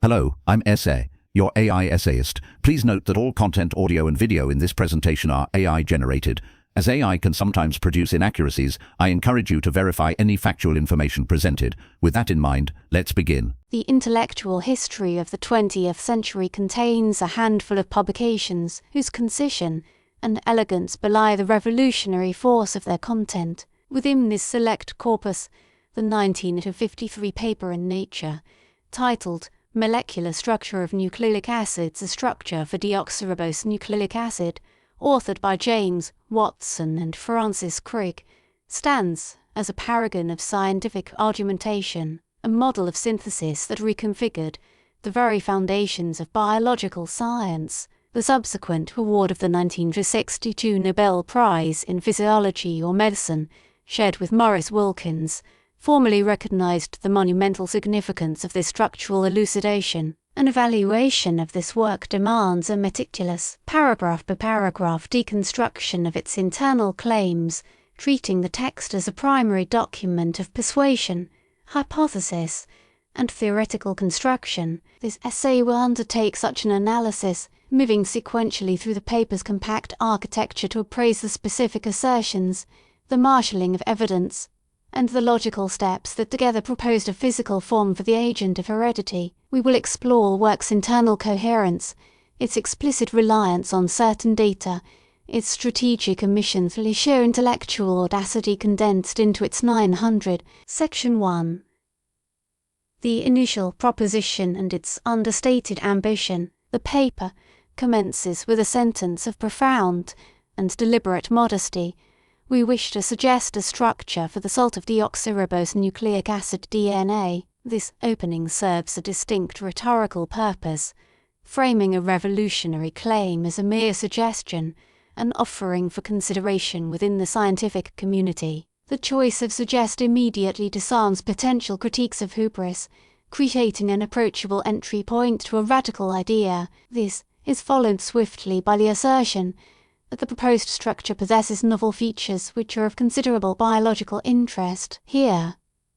Hello, I'm Essay, your AI essayist. Please note that all content, audio and video in this presentation are AI generated. As AI can sometimes produce inaccuracies, I encourage you to verify any factual information presented. With that in mind, let's begin. The intellectual history of the 20th century contains a handful of publications whose concision and elegance belie the revolutionary force of their content. Within this select corpus, the 1953 paper in Nature, titled Molecular Structure of Nucleic Acids, a Structure for Deoxyribose Nucleic Acid, authored by James Watson and Francis Crick, stands as a paragon of scientific argumentation, a model of synthesis that reconfigured the very foundations of biological science. The subsequent award of the 1962 Nobel Prize in Physiology or Medicine, shared with Maurice Wilkins, formally recognized the monumental significance of this structural elucidation. An evaluation of this work demands a meticulous, paragraph-by-paragraph deconstruction of its internal claims, treating the text as a primary document of persuasion, hypothesis, and theoretical construction. This essay will undertake such an analysis, moving sequentially through the paper's compact architecture to appraise the specific assertions, the marshalling of evidence, and the logical steps that together proposed a physical form for the agent of heredity. We will explore work's internal coherence, its explicit reliance on certain data, its strategic omission through sheer intellectual audacity condensed into its 900. Section 1. The initial proposition and its understated ambition. The paper commences with a sentence of profound and deliberate modesty. We wish to suggest a structure for the salt of deoxyribose nucleic acid DNA. This opening serves a distinct rhetorical purpose, framing a revolutionary claim as a mere suggestion, an offering for consideration within the scientific community. The choice of suggest immediately disarms potential critiques of hubris, creating an approachable entry point to a radical idea. This is followed swiftly by the assertion that the proposed structure possesses novel features which are of considerable biological interest. Here,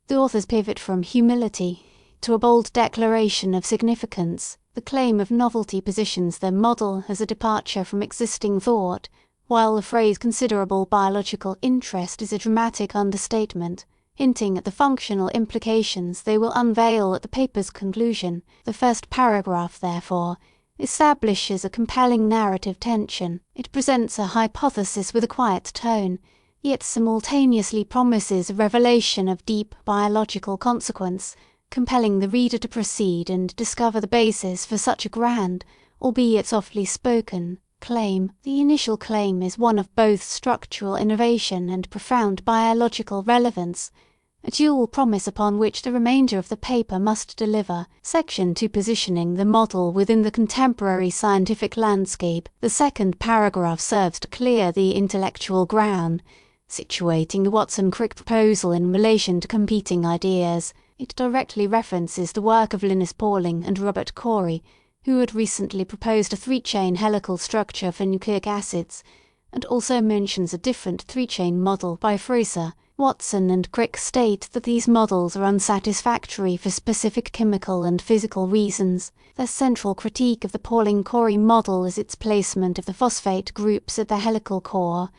the authors pivot from humility to a bold declaration of significance. The claim of novelty positions their model as a departure from existing thought, while the phrase considerable biological interest is a dramatic understatement, hinting at the functional implications they will unveil at the paper's conclusion. The first paragraph, therefore, establishes a compelling narrative tension. It presents a hypothesis with a quiet tone, yet simultaneously promises a revelation of deep biological consequence, compelling the reader to proceed and discover the basis for such a grand, albeit softly spoken, claim. The initial claim is one of both structural innovation and profound biological relevance, a dual promise upon which the remainder of the paper must deliver. Section 2. Positioning the model within the contemporary scientific landscape. The second paragraph serves to clear the intellectual ground, situating the Watson-Crick proposal in relation to competing ideas. It directly references the work of Linus Pauling and Robert Corey, who had recently proposed a 3-chain helical structure for nucleic acids, and also mentions a different 3-chain model by Fraser. Watson and Crick state that these models are unsatisfactory for specific chemical and physical reasons. Their central critique of the Pauling-Corey model is its placement of the phosphate groups at the helical core.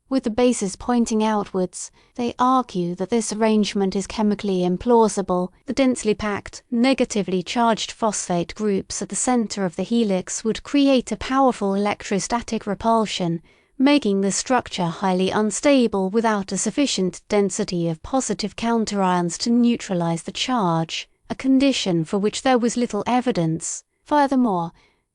With the bases pointing outwards, they argue that this arrangement is chemically implausible. The densely packed, negatively charged phosphate groups at the center of the helix would create a powerful electrostatic repulsion, making the structure highly unstable without a sufficient density of positive counterions to neutralize the charge, a condition for which there was little evidence. Furthermore,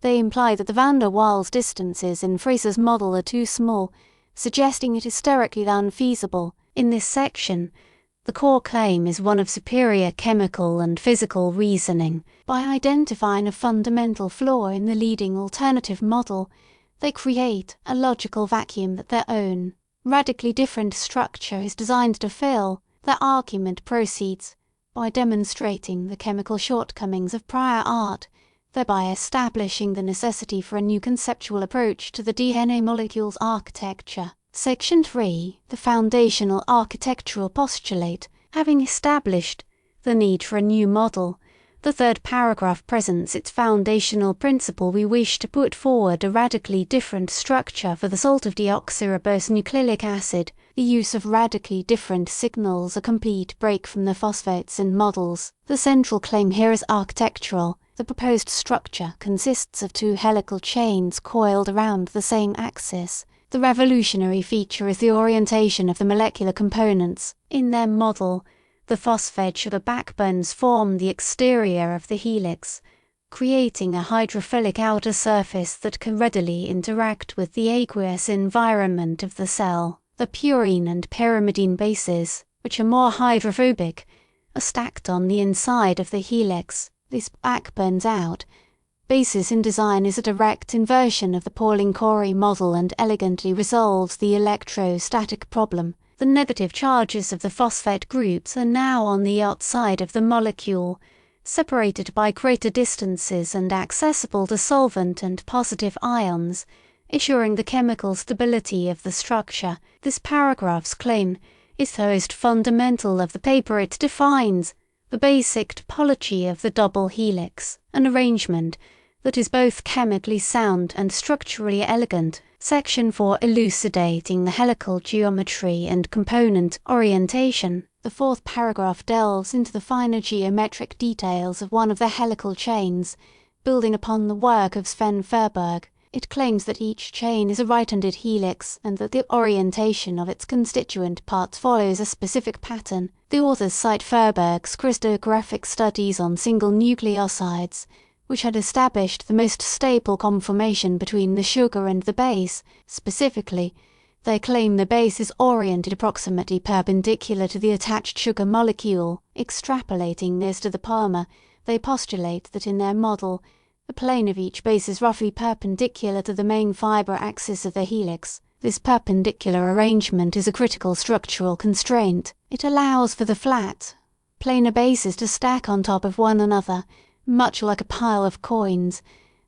they imply that the van der Waals distances in Fraser's model are too small, suggesting it hysterically unfeasible. In this section, the core claim is one of superior chemical and physical reasoning. By identifying a fundamental flaw in the leading alternative model, they create a logical vacuum that their own, radically different structure is designed to fill. Their argument proceeds by demonstrating the chemical shortcomings of prior art, thereby establishing the necessity for a new conceptual approach to the DNA molecule's architecture. Section 3. The foundational architectural postulate. Having established the need for a new model, The third paragraph presents its foundational principle. We wish to put forward a radically different structure for the salt of deoxyribose nucleic acid. The use of radically different signals, a complete break from the phosphates in models. The central claim here is architectural. The proposed structure consists of two helical chains coiled around the same axis. The revolutionary feature is the orientation of the molecular components. In their model, the phosphate sugar backbones form the exterior of the helix, creating a hydrophilic outer surface that can readily interact with the aqueous environment of the cell. The purine and pyrimidine bases, which are more hydrophobic, are stacked on the inside of the helix. This backbones out. Basis in design is a direct inversion of the Pauling-Corey model and elegantly resolves the electrostatic problem. The negative charges of the phosphate groups are now on the outside of the molecule, separated by greater distances and accessible to solvent and positive ions, assuring the chemical stability of the structure. This paragraph's claim is the most fundamental of the paper. It defines the basic topology of the double helix, an arrangement that is both chemically sound and structurally elegant. Section 4 elucidating the helical geometry and component orientation. The fourth paragraph delves into the finer geometric details of one of the helical chains, building upon the work of Sven Furberg. It claims that each chain is a right-handed helix and that the orientation of its constituent parts follows a specific pattern. The authors cite Furberg's crystallographic studies on single nucleosides, which had established the most stable conformation between the sugar and the base. Specifically, they claim the base is oriented approximately perpendicular to the attached sugar molecule. Extrapolating this to the polymer, they postulate that in their model, the plane of each base is roughly perpendicular to the main fibre axis of the helix. This perpendicular arrangement is a critical structural constraint. It allows for the flat, planar bases to stack on top of one another, much like a pile of coins,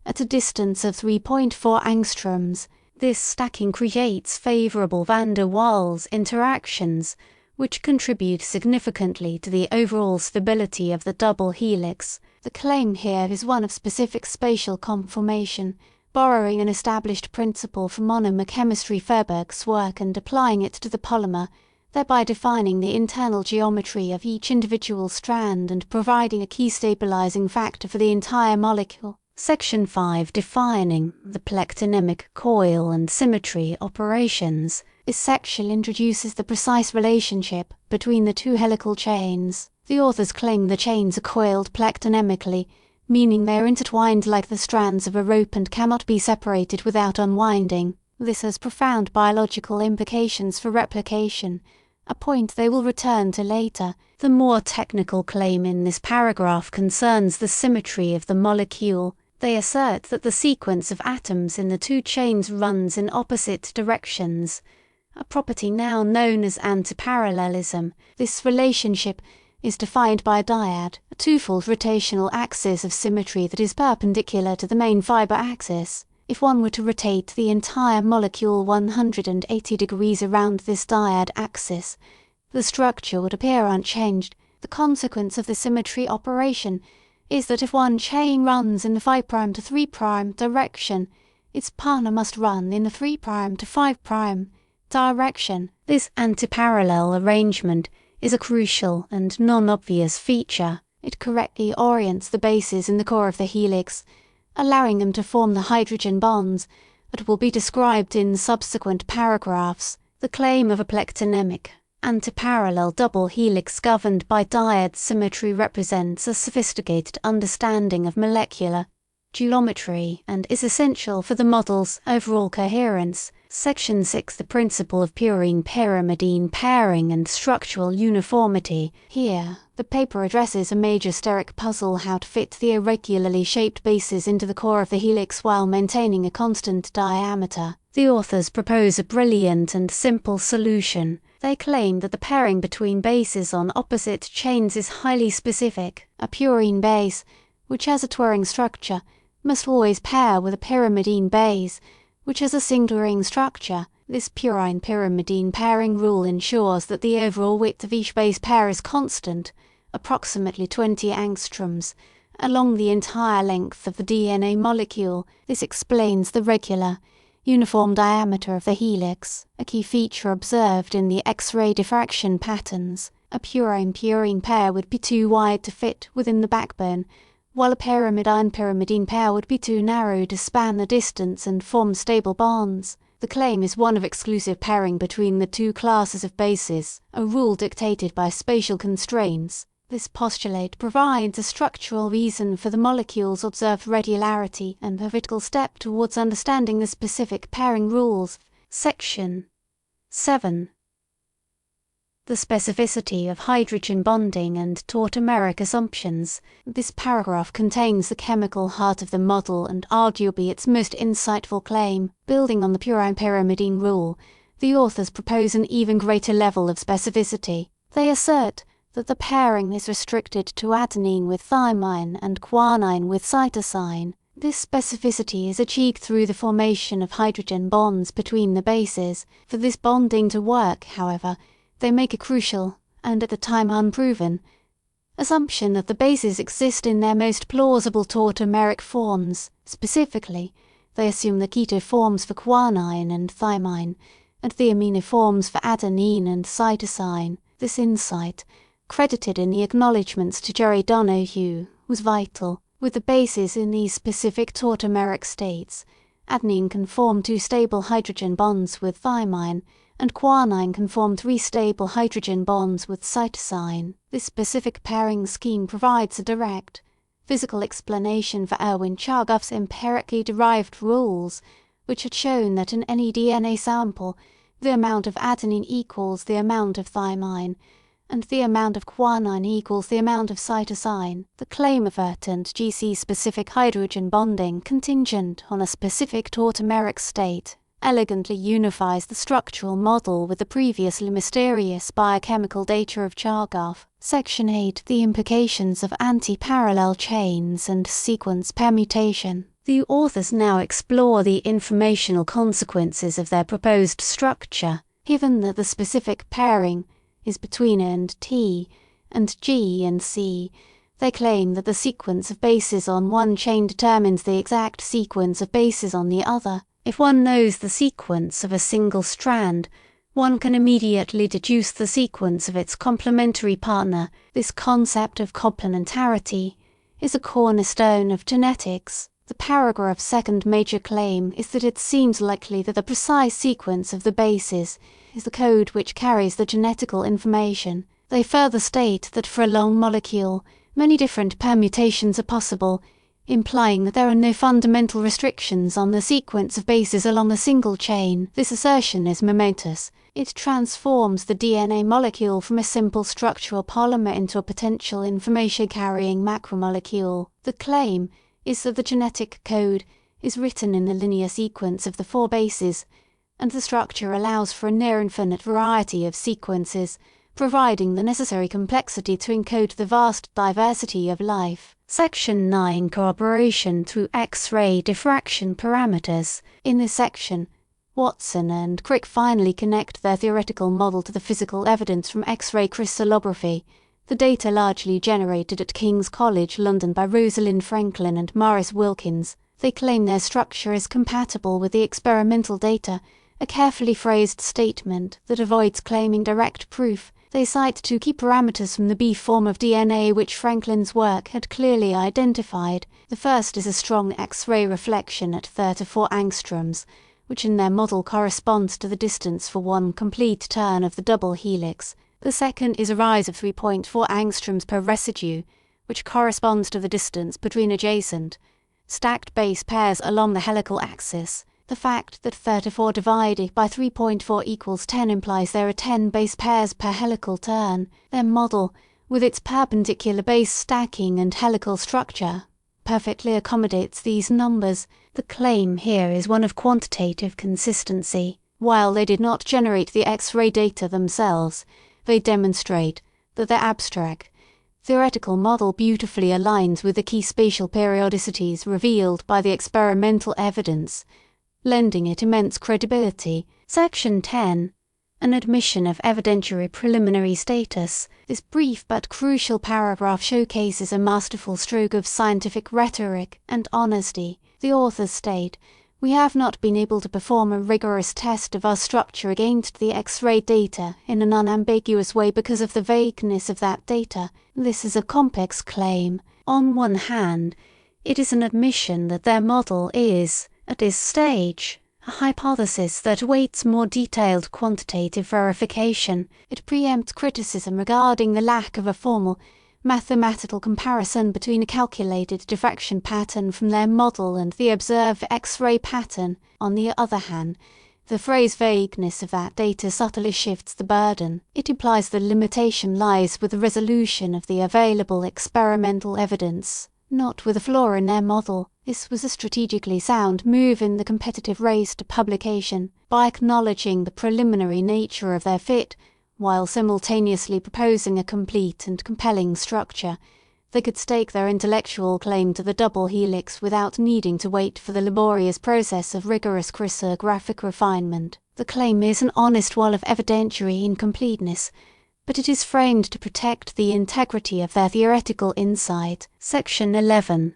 at a distance of 3.4 angstroms. This stacking creates favourable van der Waals interactions, which contribute significantly to the overall stability of the double helix. The claim here is one of specific spatial conformation, borrowing an established principle from monomer chemistry Furberg's work and applying it to the polymer, thereby defining the internal geometry of each individual strand and providing a key stabilizing factor for the entire molecule. Section 5 defining the plectronemic coil and symmetry operations. This section introduces the precise relationship between the two helical chains. The authors claim the chains are coiled plectronemically, meaning they are intertwined like the strands of a rope and cannot be separated without unwinding. This has profound biological implications for replication, a point they will return to later. The more technical claim in this paragraph concerns the symmetry of the molecule. They assert that the sequence of atoms in the two chains runs in opposite directions, a property now known as antiparallelism. This relationship is defined by a dyad, a twofold rotational axis of symmetry that is perpendicular to the main fibre axis. If one were to rotate the entire molecule 180 degrees around this dyad axis, the structure would appear unchanged. The consequence of the symmetry operation is that if one chain runs in the 5' to 3' direction, its partner must run in the 3' to 5' direction. This antiparallel arrangement is a crucial and non-obvious feature. It correctly orients the bases in the core of the helix, allowing them to form the hydrogen bonds that will be described in subsequent paragraphs. The claim of a plectronemic, antiparallel double helix governed by dyad symmetry represents a sophisticated understanding of molecular geometry and is essential for the model's overall coherence. Section 6 the principle of purine-pyrimidine pairing and structural uniformity. Here, the paper addresses a major steric puzzle: how to fit the irregularly shaped bases into the core of the helix while maintaining a constant diameter. The authors propose a brilliant and simple solution. They claim that the pairing between bases on opposite chains is highly specific. A purine base, which has a twirring structure, must always pair with a pyrimidine base, which has a single-ring structure. This purine-pyrimidine pairing rule ensures that the overall width of each base pair is constant, approximately 20 angstroms, along the entire length of the DNA molecule. This explains the regular, uniform diameter of the helix, a key feature observed in the X-ray diffraction patterns. A purine-purine pair would be too wide to fit within the backbone, while a pyrimidine-pyrimidine pair would be too narrow to span the distance and form stable bonds. The claim is one of exclusive pairing between the two classes of bases, a rule dictated by spatial constraints. This postulate provides a structural reason for the molecule's observed regularity and a critical step towards understanding the specific pairing rules. Section 7. The specificity of hydrogen bonding and tautomeric assumptions. This paragraph contains the chemical heart of the model and arguably its most insightful claim. Building on the purine-pyrimidine rule, the authors propose an even greater level of specificity. They assert that the pairing is restricted to adenine with thymine and guanine with cytosine. This specificity is achieved through the formation of hydrogen bonds between the bases. For this bonding to work, however, they make a crucial, and at the time unproven, assumption that the bases exist in their most plausible tautomeric forms. Specifically, they assume the keto forms for guanine and thymine, and the amino forms for adenine and cytosine. This insight, credited in the acknowledgments to Jerry Donohue, was vital. With the bases in these specific tautomeric states, adenine can form 2 stable hydrogen bonds with thymine, and guanine can form 3 stable hydrogen bonds with cytosine. This specific pairing scheme provides a direct, physical explanation for Erwin Chargaff's empirically derived rules, which had shown that in any DNA sample, the amount of adenine equals the amount of thymine, and the amount of guanine equals the amount of cytosine. The claim avertant GC-specific hydrogen bonding contingent on a specific tautomeric state elegantly unifies the structural model with the previously mysterious biochemical data of Chargaff. Section 8. The implications of anti-parallel chains and sequence permutation. The authors now explore the informational consequences of their proposed structure, given that the specific pairing is between A and T, and G and C. They claim that the sequence of bases on one chain determines the exact sequence of bases on the other. If one knows the sequence of a single strand, one can immediately deduce the sequence of its complementary partner. This concept of complementarity is a cornerstone of genetics. The paragraph's second major claim is that it seems likely that the precise sequence of the bases is the code which carries the genetical information. They further state that for a long molecule, many different permutations are possible, implying that there are no fundamental restrictions on the sequence of bases along a single chain. This assertion is momentous. It transforms the DNA molecule from a simple structural polymer into a potential information-carrying macromolecule. The claim is that the genetic code is written in the linear sequence of the 4 bases, and the structure allows for a near-infinite variety of sequences, providing the necessary complexity to encode the vast diversity of life. Section 9. Corroboration through X-ray diffraction parameters. In this section, Watson and Crick finally connect their theoretical model to the physical evidence from X-ray crystallography, the data largely generated at King's College London by Rosalind Franklin and Maurice Wilkins. They claim their structure is compatible with the experimental data, a carefully phrased statement that avoids claiming direct proof. They cite 2 key parameters from the B form of DNA which Franklin's work had clearly identified. The first is a strong X-ray reflection at 34 angstroms, which in their model corresponds to the distance for 1 complete turn of the double helix. The second is a rise of 3.4 angstroms per residue, which corresponds to the distance between adjacent, stacked base pairs along the helical axis. The fact that 34 divided by 3.4 equals 10 implies there are 10 base pairs per helical turn. Their model, with its perpendicular base stacking and helical structure, perfectly accommodates these numbers. The claim here is one of quantitative consistency. While they did not generate the X-ray data themselves, they demonstrate that their abstract, theoretical model beautifully aligns with the key spatial periodicities revealed by the experimental evidence, lending it immense credibility. Section 10. An admission of evidentiary preliminary status, this brief but crucial paragraph showcases a masterful stroke of scientific rhetoric and honesty. The authors state, "We have not been able to perform a rigorous test of our structure against the X-ray data in an unambiguous way because of the vagueness of that data." This is a complex claim. On one hand, it is an admission that their model is, at this stage, a hypothesis that awaits more detailed quantitative verification. It preempts criticism regarding the lack of a formal, mathematical comparison between a calculated diffraction pattern from their model and the observed X-ray pattern. On the other hand, the phrase vagueness of that data subtly shifts the burden. It implies the limitation lies with the resolution of the available experimental evidence, not with a flaw in their model. This was a strategically sound move in the competitive race to publication. By acknowledging the preliminary nature of their fit, while simultaneously proposing a complete and compelling structure, they could stake their intellectual claim to the double helix without needing to wait for the laborious process of rigorous crystallographic refinement. The claim is an honest wall of evidentiary incompleteness, but it is framed to protect the integrity of their theoretical insight. Section 11.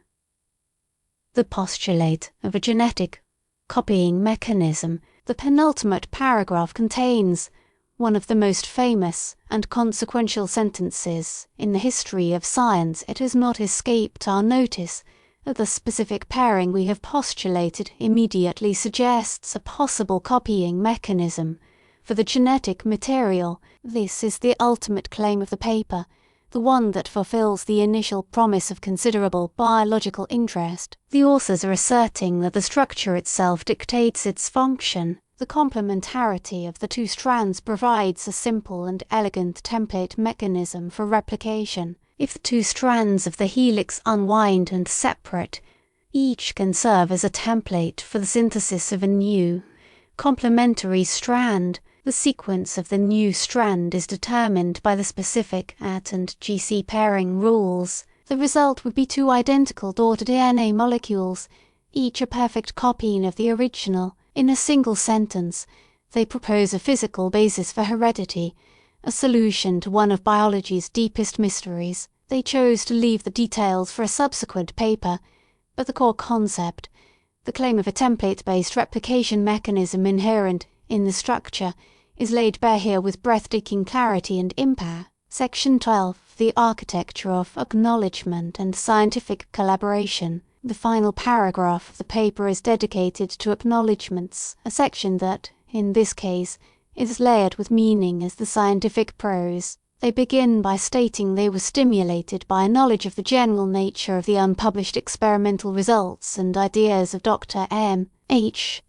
The postulate of a genetic copying mechanism. The penultimate paragraph contains one of the most famous and consequential sentences in the history of science. It has not escaped our notice that the specific pairing we have postulated immediately suggests a possible copying mechanism for the genetic material. This is the ultimate claim of the paper, the one that fulfills the initial promise of considerable biological interest. The authors are asserting that the structure itself dictates its function. The complementarity of the two strands provides a simple and elegant template mechanism for replication. If the two strands of the helix unwind and separate, each can serve as a template for the synthesis of a new, complementary strand. The sequence of the new strand is determined by the specific AT and GC pairing rules. The result would be two identical daughter DNA molecules, each a perfect copy of the original. In a single sentence, they propose a physical basis for heredity, a solution to one of biology's deepest mysteries. They chose to leave the details for a subsequent paper, but the core concept, the claim of a template-based replication mechanism inherent in the structure, is laid bare here with breathtaking clarity and impact. Section 12. The architecture of acknowledgement and scientific collaboration. The final paragraph of the paper is dedicated to acknowledgements, a section that, in this case, is layered with meaning as the scientific prose. They begin by stating they were stimulated by a knowledge of the general nature of the unpublished experimental results and ideas of Dr. M. H.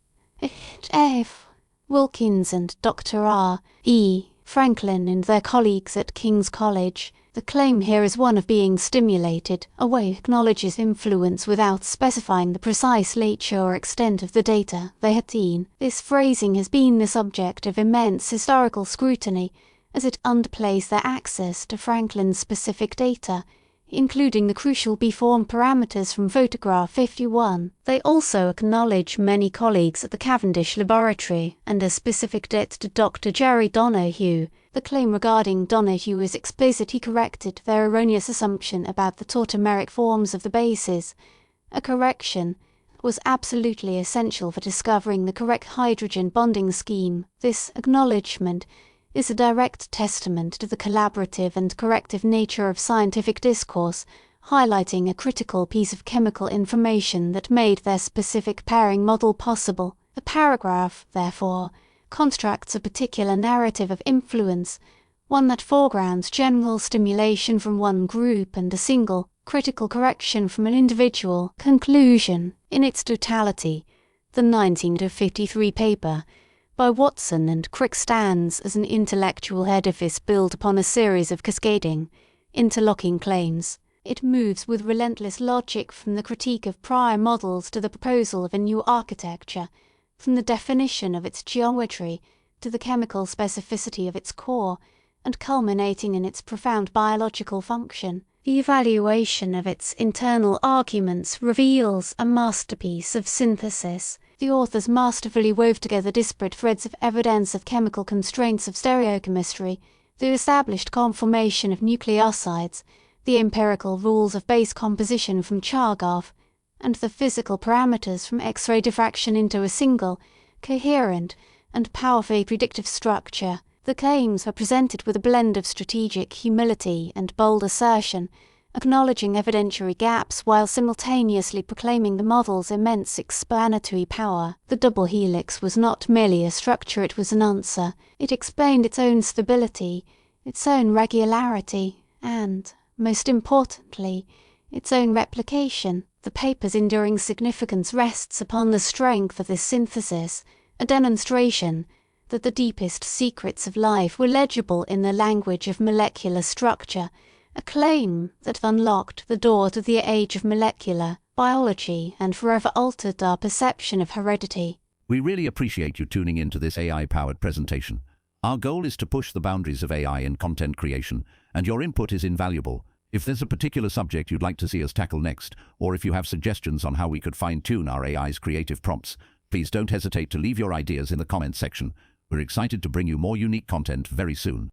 F. Wilkins and Dr. R. E. Franklin and their colleagues at King's College. The claim here is one of being stimulated. Away acknowledges influence without specifying the precise nature or extent of the data they had seen. This phrasing has been the subject of immense historical scrutiny, as it underplays their access to Franklin's specific data, including the crucial B-form parameters from photograph 51. They also acknowledge many colleagues at the Cavendish laboratory and a specific debt to Dr. Jerry Donoghue. The claim regarding Donoghue is explicit. He corrected their erroneous assumption about the tautomeric forms of the bases. A correction was absolutely essential for discovering the correct hydrogen bonding scheme. This acknowledgement is a direct testament to the collaborative and corrective nature of scientific discourse, highlighting a critical piece of chemical information that made their specific pairing model possible. The paragraph, therefore, constructs a particular narrative of influence, one that foregrounds general stimulation from one group and a single, critical correction from an individual. Conclusion. In its totality, the 1953 paper by Watson and Crick stands as an intellectual edifice built upon a series of cascading, interlocking claims. It moves with relentless logic from the critique of prior models to the proposal of a new architecture, from the definition of its geometry to the chemical specificity of its core, and culminating in its profound biological function. The evaluation of its internal arguments reveals a masterpiece of synthesis. The authors masterfully wove together disparate threads of evidence of chemical constraints of stereochemistry, the established conformation of nucleosides, the empirical rules of base composition from Chargaff, and the physical parameters from X-ray diffraction into a single, coherent, and powerfully predictive structure. The claims were presented with a blend of strategic humility and bold assertion, acknowledging evidentiary gaps while simultaneously proclaiming the model's immense explanatory power. The double helix was not merely a structure, it was an answer. It explained its own stability, its own regularity, and, most importantly, its own replication. The paper's enduring significance rests upon the strength of this synthesis, a demonstration that the deepest secrets of life were legible in the language of molecular structure, a claim that unlocked the door to the age of molecular biology and forever altered our perception of heredity. We really appreciate you tuning into this AI-powered presentation. Our goal is to push the boundaries of AI in content creation, and your input is invaluable. If there's a particular subject you'd like to see us tackle next, or if you have suggestions on how we could fine-tune our AI's creative prompts, please don't hesitate to leave your ideas in the comments section. We're excited to bring you more unique content very soon.